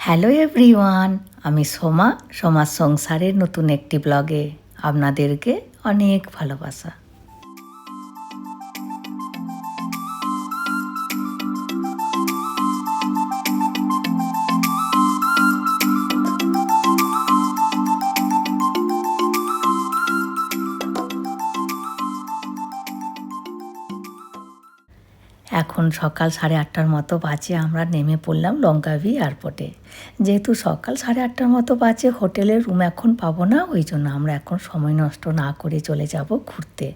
Hello everyone, আমি সোমার সংসারের নতুন একটি ব্লগে আপনাদেরকে অনেক ভালোবাসা। এখন সকাল 8:30 মতো বাজে, আমরা নেমে পড়লাম লঙ্কাভি এয়ারপোর্টে। যেহেতু সকাল 8:30 মতো বাজে, হোটেলের রুম এখন পাবো না, ওই জন্য আমরা এখন সময় নষ্ট না করে চলে যাব ঘুরতে।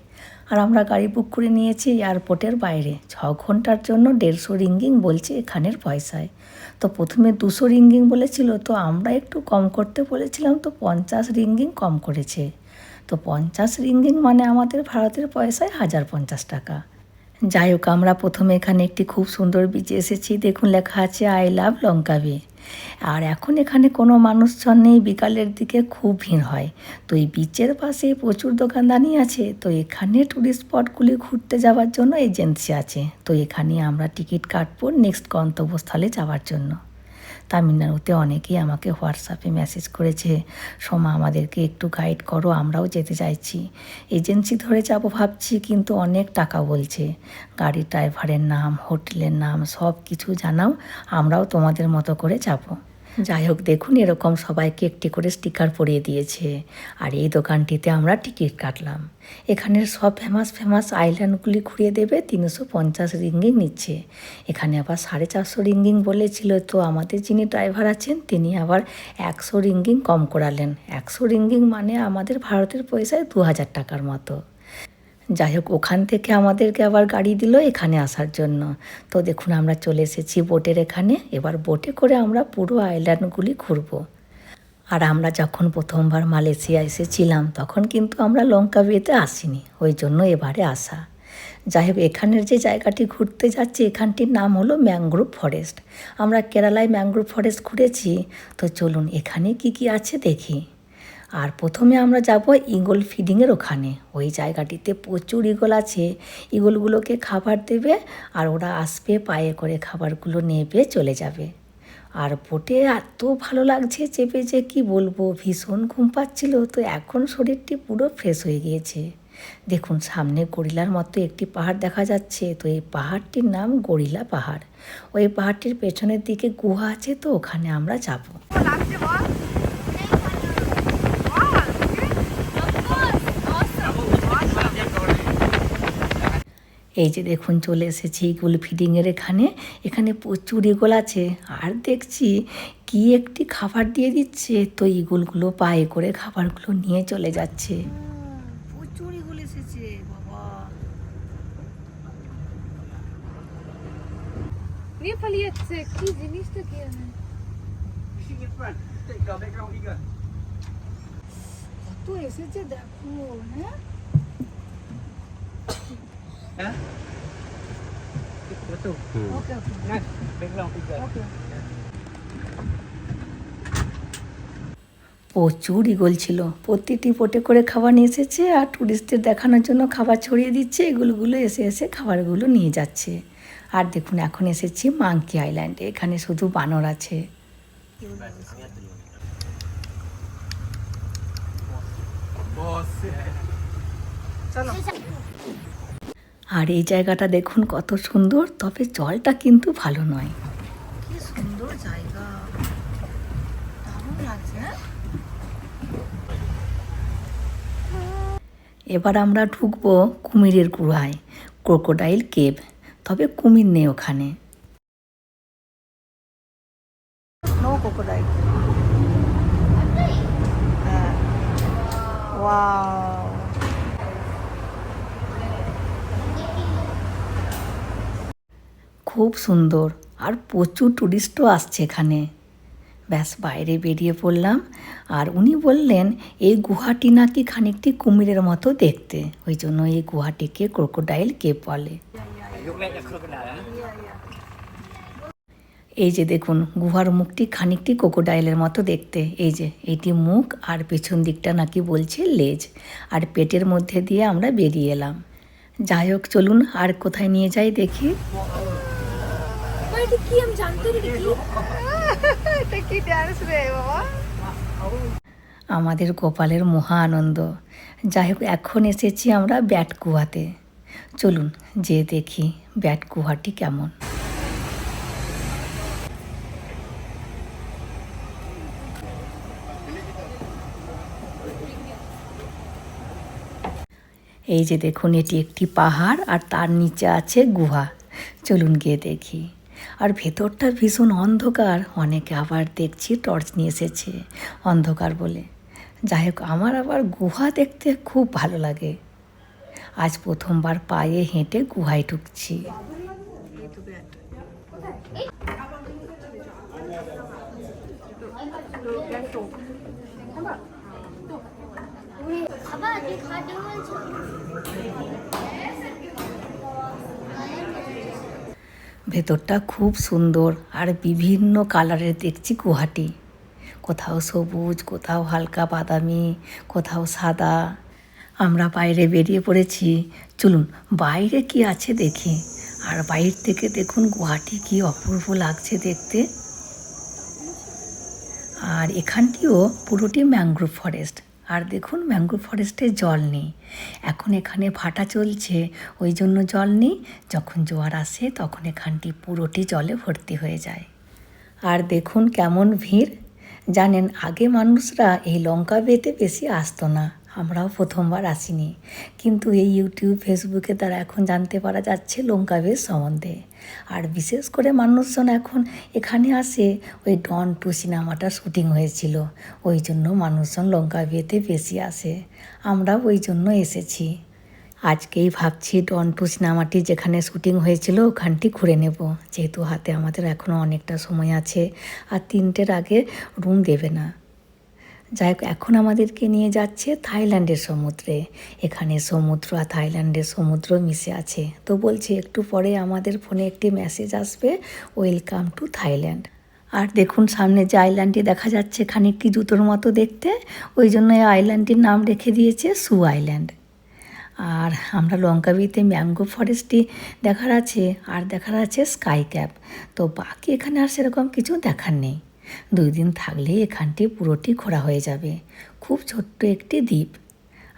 আর আমরা গাড়ি বুক করে নিয়েছি এয়ারপোর্টের বাইরে। 6 ঘন্টার জন্য 150 রিঙ্গিং বলছে এখানের পয়সায়। তো প্রথমে 200 রিঙ্গিং বলেছিল, তো আমরা একটু কম করতে বলেছিলাম, তো 50 রিঙ্গিং কম করেছে। তো 50 রিঙ্গিং মানে আমাদের ভারতের পয়সায় 1050 টাকা। যাই হোক, আমরা প্রথমে এখানে একটি খুব সুন্দর বিচে এসেছি। দেখুন লেখা আছে আই লাভ লঙ্কাভি। আর এখন এখানে কোনো মানুষজন নেই, বিকালের দিকে খুব ভিড় হয়। তো এই বিচের পাশে প্রচুর দোকানদানি আছে। তো এখানে টুরিস্ট স্পটগুলি ঘুরতে যাওয়ার জন্য এজেন্সি আছে। তো এখানে আমরা টিকিট কাটবো নেক্সট গন্তব্যস্থলে যাওয়ার জন্য। তামিলনাড়ুতে অনেকেই আমাকে হোয়াটসঅ্যাপে মেসেজ করেছে, সোমা আমাদেরকে একটু গাইড করো, আমরাও যেতে চাইছি। এজেন্সি ধরে যাব ভাবছি, কিন্তু অনেক টাকা বলছে। গাড়ি ড্রাইভারের নাম, হোটেলের নাম সব কিছু জানাও, আমরাও তোমাদের মতো করে যাব। যাই হোক, দেখুন এরকম সবাইকে একটি করে স্টিকার পরিয়ে দিয়েছে। আর এই দোকানটিতে আমরা টিকিট কাটলাম। এখানের সব ফেমাস আইল্যান্ডগুলি ঘুরিয়ে দেবে, 350 রিঙ্গিং নিচ্ছে। এখানে আবার 450 রিঙ্গিং বলেছিল, তো আমাদের যিনি ড্রাইভার আছেন তিনি আবার 100 রিঙ্গিং কম করালেন। 100 রিঙ্গিং মানে আমাদের ভারতের পয়সায় 2000 টাকার মতো। যাই হোক, ওখান থেকে আমাদেরকে আবার গাড়ি দিল এখানে আসার জন্য। তো দেখুন আমরা চলে এসেছি বোটের এখানে। এবার বোটে করে আমরা পুরো আইল্যান্ডগুলি ঘুরবো। আর আমরা যখন প্রথমবার মালয়েশিয়া এসেছিলাম তখন কিন্তু আমরা লঙ্কাভিতে আসিনি, ওই জন্য এবারে আসা। যাই হোক, এখানের যে জায়গাটি ঘুরতে যাচ্ছি এখানটির নাম হলো ম্যানগ্রোভ ফরেস্ট। আমরা কেরালায় ম্যানগ্রোভ ফরেস্ট ঘুরেছি। তো চলুন এখানে কি আছে দেখি। আর প্রথমে আমরা যাব ঈগল ফিডিংয়ের ওখানে। ওই জায়গাটিতে প্রচুর ঈগল আছে। ঈগলগুলোকে খাবার দেবে আর ওরা আসবে, পায়ে করে খাবারগুলো নেবে চলে যাবে। আর বোটে এত ভালো লাগছে চেপে, যে কি বলবো, ভীষণ ঘুম পাচ্ছিল। তো এখন শরীরটি পুরো ফ্রেশ হয়ে গিয়েছে। দেখুন সামনে গরিলার মতো একটি পাহাড় দেখা যাচ্ছে। তো এই পাহাড়টির নাম গরিলা পাহাড়। ওই পাহাড়টির পেছনের দিকে গুহা আছে, তো ওখানে আমরা যাব। এই যে দেখুন চলে এসেছি ঈগল ফিডিংয়ের এখানে। এখানে প্রচুর ঈগল আছে। আর দেখছি কি একটি খাবার দিয়ে দিচ্ছে, তো ঈগলগুলো পায়ে করে খাবারগুলো নিয়ে চলে যাচ্ছে। প্রচুর ঈগল এসেছে বাবা। নিয়ে পালিয়েছে, কি জিনিসটা কি আছে? কত এসেছে দেখো। হ্যাঁ প্রচুর ঈগল ছিল। প্রতিটি বোটে করে খাবার নিয়ে এসেছে আর টুরিস্টদের দেখানোর জন্য খাবার ছড়িয়ে দিচ্ছে। এগুলো এসে খাবারগুলো নিয়ে যাচ্ছে। আর দেখুন এখন এসেছি মাংকি আইল্যান্ডে। এখানে শুধু বানর আছে। আর এই জায়গাটা দেখুন কত সুন্দর, তবে জলটা কিন্তু ভালো নয়। কি সুন্দর জায়গা, দারুণ লাগছে। এবার আমরা ঢুকবো কুমিরের গুহায়, ক্রোকোডাইল কেভ। তবে কুমির নেই ওখানে। No crocodile. ওয়াও, খুব সুন্দর। আর প্রচুর টুরিস্টও আসছে এখানে। ব্যাস বাইরে বেরিয়ে পড়লাম। আর উনি বললেন এই গুহাটি নাকি খানিকটি কুমিরের মতো দেখতে, ওই জন্য এই গুহাটিকে ক্রোকোডাইল কেভ বলে। এই যে দেখুন গুহার মুখটি খানিকটি ক্রোকোডাইলের মতো দেখতে। এই যে এইটি মুখ, আর পেছন দিকটা নাকি বলছে লেজ, আর পেটের মধ্যে দিয়ে আমরা বেরিয়ে এলাম। যাই হোক চলুন আর কোথায় নিয়ে যাই দেখি। কি আমি জানতে পারি কি ডান্স রে বাবা। আমাদের গোপালের মহা আনন্দ। যাই হোক, এখন এসেছি আমরা ব্যাট গুহাতে। চলুন যে দেখি ব্যাট গুহাটি কেমন। এই যে দেখুন, এটি একটি পাহাড় আর তার নিচে আছে গুহা। চলুন গিয়ে দেখি। আর ভেতরটা ভীষণ অন্ধকার, অনেকে আবার দেখছি টর্চ নিয়ে এসেছে অন্ধকার বলে। যাই হোক, আমার আবার গুহা দেখতে খুব ভালো লাগে। আজ প্রথমবার পায়ে হেঁটে গুহায় ঢুকছি। ভেতরটা খুব সুন্দর আর বিভিন্ন কালারের দেখছি গুহাটি। কোথাও সবুজ, কোথাও হালকা বাদামি, কোথাও সাদা। আমরা বাইরে বেরিয়ে পড়েছি। চলুন বাইরে কি আছে দেখি। আর বাইরে থেকে দেখুন গুহাটি কি অপূর্ব লাগছে দেখতে। আর এখানটিও পুরোটি ম্যানগ্রোভ ফরেস্ট। আর দেখুন ম্যানগ্রোভ ফরেস্টে জল নেই, এখন এখানে ভাটা চলছে, ওই জন্য জল নেই। যখন জোয়ার আসে তখন এখানটি পুরোটি জলে ভর্তি হয়ে যায়। আর দেখুন কেমন ভিড়। জানেন, আগে মানুষরা এই লঙ্কা বেতে বেশি আসতো না, আমরাও প্রথমবার আসিনি, কিন্তু এই ইউটিউব ফেসবুকে দ্বারা এখন জানতে পারা যাচ্ছে লঙ্কা বেত সম্বন্ধে। আর বিশেষ করে মানুষজন এখন এখানে আসে, ওই ডন 2 সিনেমাটা শুটিং হয়েছিল, ওই জন্য মানুষজন লঙ্কা বেতে বেশি আসে। আমরাও ওই জন্য এসেছি। আজকেই ভাবছি ডন 2 সিনেমাটি যেখানে শুটিং হয়েছিল ওখানটি ঘুরে নেব, যেহেতু হাতে আমাদের এখনও অনেকটা সময় আছে, আর 3টের আগে রুম দেবে না। যাই হোক, এখন আমাদেরকে নিয়ে যাচ্ছে থাইল্যান্ডের সমুদ্রে। এখানে সমুদ্র আর থাইল্যান্ডের সমুদ্র মিশে আছে। তো বলছি একটু পরে আমাদের ফোনে একটি মেসেজ আসবে, ওয়েলকাম টু থাইল্যান্ড। আর দেখুন সামনে যে আইল্যান্ডটি দেখা যাচ্ছে খানিকটি জুতোর মতো দেখতে, ওই জন্য এই আইল্যান্ডটির নাম রেখে দিয়েছে সু আইল্যান্ড। আর আমরা লঙ্কাবিতে ম্যানগ্রোভ ফরেস্টটি দেখার আছে, আর দেখার আছে স্কাই ক্যাপ। তো বাকি এখানে আর সেরকম কিছু দেখার নেই। 2 দিন থাকলেই এখানটি পুরোটি ঘোরা হয়ে যাবে। খুব ছোট্ট একটি দ্বীপ।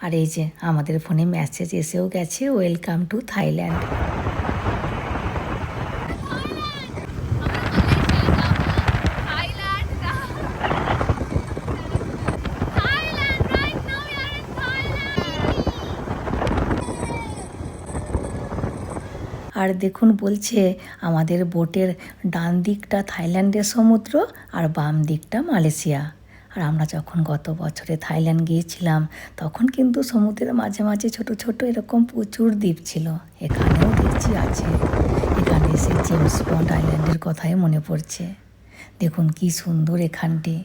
আর এই যে আমাদের ফোনে মেসেজ এসেও গেছে, ওয়েলকাম টু থাইল্যান্ড। আর দেখুন বলছে আমাদের বোটের ডান দিকটা থাইল্যান্ডের সমুদ্র আর বাম দিকটা মালয়েশিয়া। আর আমরা যখন গত বছরে থাইল্যান্ড গিয়েছিলাম তখন কিন্তু সমুদ্রের মাঝে মাঝে ছোট ছোট এরকম প্রচুর দ্বীপ ছিল, এখানেও দেখছি আছে। এখানে এসে জেমস বন্ড আইল্যান্ডের কথাই মনে পড়ছে। দেখুন কি সুন্দর এখানটি।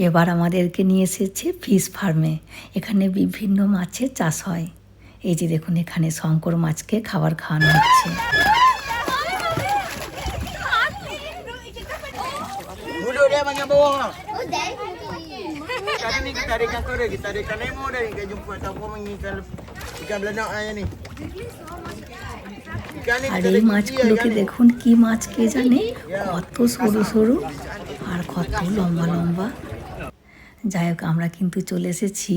এবার আমাদেরকে নিয়ে এসেছে ফিশ ফার্মে। এখানে বিভিন্ন মাছের চাষ হয়। এই যে দেখুন এখানে শঙ্কর মাছকে খাবার খাওয়ানো হচ্ছে। আর এই মাছগুলোকে দেখুন কি মাছ কে জানে, কত সরু সরু আর কত লম্বা লম্বা। যাই হোক, আমরা কিন্তু চলে এসেছি।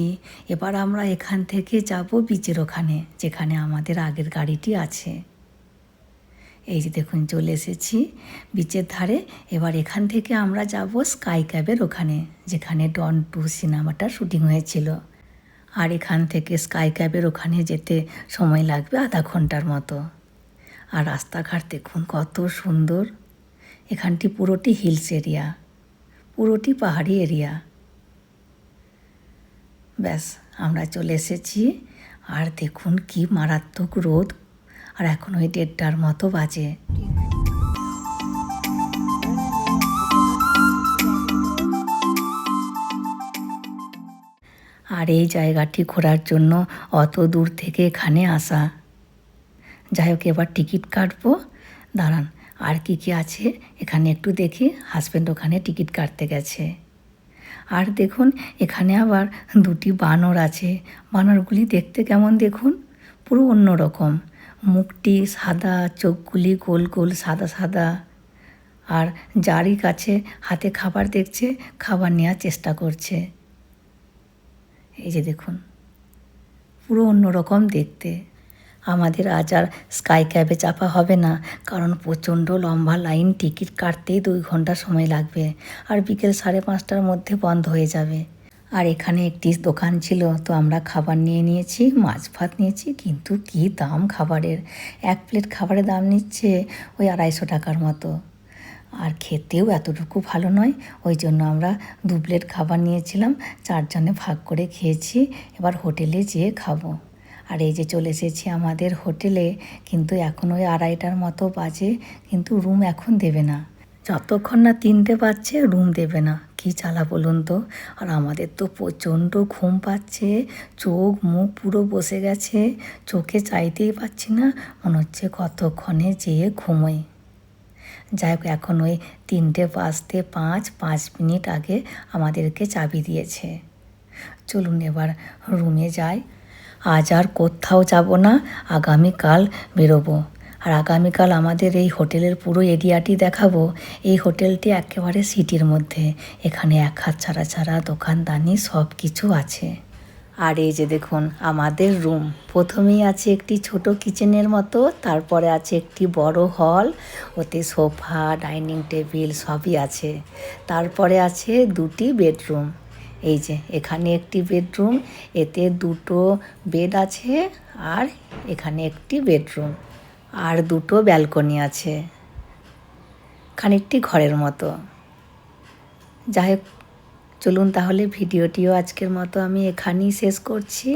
এবার আমরা এখান থেকে যাব বিচের ওখানে, যেখানে আমাদের আগের গাড়িটি আছে। এই যে দেখুন চলে এসেছি বিচের ধারে। এবার এখান থেকে আমরা যাব স্কাই ক্যাবের ওখানে, যেখানে ডন 2 সিনেমাটা শুটিং হয়েছিল। আর এখান থেকে স্কাই ক্যাবের ওখানে যেতে সময় লাগবে আধা ঘন্টার মতো। আর রাস্তাঘাট দেখুন কত সুন্দর। এখানটি পুরোটি হিলস এরিয়া, পুরোটি পাহাড়ি এরিয়া। ব্যাস আমরা চলে এসেছি। আর দেখুন কি মারাত্মক রোদ, আর এখন ওই 1:30টার মতো বাজে। আর এই জায়গাটি ঘোরার জন্য অত দূর থেকে এখানে আসা। যাই হোক, এবার টিকিট কাটবো। দাঁড়ান, আর কি কি আছে এখানে একটু দেখি। হাজব্যান্ড ওখানে টিকিট কাটতে গেছে। আর দেখুন এখানে আবার 2টি বানর আছে। বানরগুলি দেখতে কেমন দেখুন, পুরো অন্যরকম। মুখটি সাদা, চোখগুলি গোল গোল সাদা সাদা, আর যারই কাছে হাতে খাবার দেখছে খাবার নেওয়ার চেষ্টা করছে। এই যে দেখুন, পুরো অন্যরকম দেখতে। আমাদের আজ আর স্কাই ক্যাবে চাপা হবে না, কারণ প্রচণ্ড লম্বা লাইন, টিকিট কাটতেই 2 ঘন্টা সময় লাগবে, আর বিকেল 5:30টার মধ্যে বন্ধ হয়ে যাবে। আর এখানে একটি দোকান ছিল, তো আমরা খাবার নিয়েছি, মাছ ভাত নিয়েছি, কিন্তু কী দাম খাবারের! 1 প্লেট খাবারের দাম নিচ্ছে ওই 250 টাকার মতো, আর খেতেও এতটুকু ভালো নয়। ওই জন্য আমরা 2 প্লেট খাবার নিয়েছিলাম, 4 জনে ভাগ করে খেয়েছি। এবার হোটেলে যেয়ে খাবো। আর এই যে চলে এসেছি আমাদের হোটেলে, কিন্তু এখন ওই 2:30টার মতো বাজে, কিন্তু রুম এখন দেবে না। যতক্ষণ না 3টে বাজছে রুম দেবে না। কী জ্বালা বলুন তো! আর আমাদের তো প্রচণ্ড ঘুম পাচ্ছে, চোখ মুখ পুরো বসে গেছে, চোখে চাইতেই পাচ্ছি না, মনে হচ্ছে কতক্ষণে যেয়ে ঘুমোই। যাই হোক, এখন ওই 3টে বাজতে 5 মিনিট আগে আমাদেরকে চাবি দিয়েছে। চলুন এবার রুমে যাই। আজ আর কোথাও যাব না, আগামীকাল বেরোবো। আর আগামীকাল আমাদের এই হোটেলের পুরো এরিয়াটি দেখাবো। এই হোটেলটি একেবারে সিটির মধ্যে, এখানে 1 হাত ছাড়া ছাড়া দোকানদানি সব কিছু আছে। আর এই যে দেখুন আমাদের রুম, প্রথমেই আছে একটি ছোট কিচেনের মতো, তারপরে আছে একটি বড় হল, ওতে সোফা, ডাইনিং টেবিল সবই আছে। তারপরে আছে 2টি বেডরুম। এই যে এখানে একটি বেডরুম, এতে 2টো বেড আছে, আর এখানে একটি বেডরুম, আর 2টো ব্যালকনি আছে, খানিকটি ঘরের মতো। যাই হোক, চলুন তাহলে ভিডিওটিও আজকের মতো আমি এখানেই শেষ করছি।